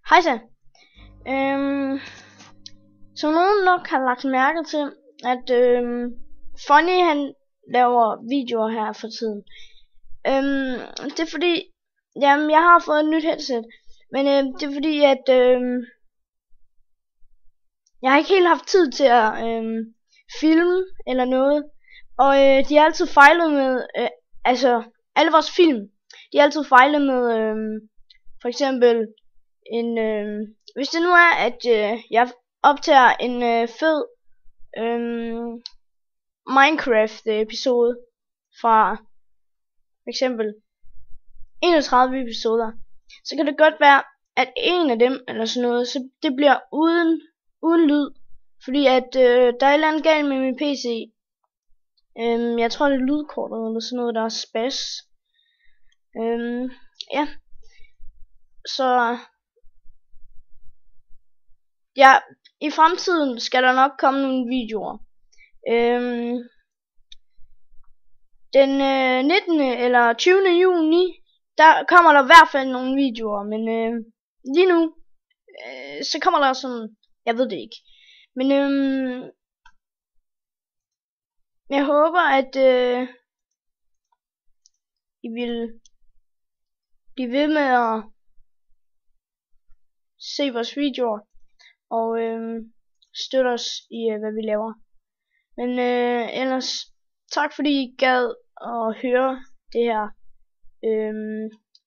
Hejsa. Som nogen nok har lagt mærke til, at Funny han laver videoer her for tiden. Det er fordi, jeg har fået et nyt headset, men det er fordi, at jeg har ikke helt haft tid til at filme eller noget, og de har altid fejlet med, altså alle vores film, de har altid fejlet med, for eksempel hvis det nu er, at jeg optager en fed Minecraft episode fra for eksempel 31 episoder, så kan det godt være, at en af dem eller sådan noget, så det bliver uden lyd, fordi at der er et eller andet galt med min PC. Jeg tror det er lydkortet eller sådan noget, der er spas. Ja. Så ja, i fremtiden skal der nok komme nogle videoer. Den 19. eller 20. juni, der kommer der i hvert fald nogle videoer, men lige nu, så kommer der sådan, jeg ved det ikke. Men jeg håber, at I vil blive ved med at se vores videoer og støtte os i hvad vi laver. Men ellers tak fordi I gad at høre det her.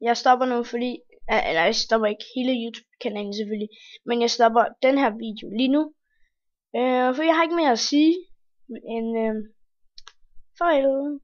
Jeg stopper nu, fordi eller jeg stopper ikke hele YouTube-kanalen selvfølgelig, men jeg stopper den her video lige nu, for jeg har ikke mere at sige end farvel.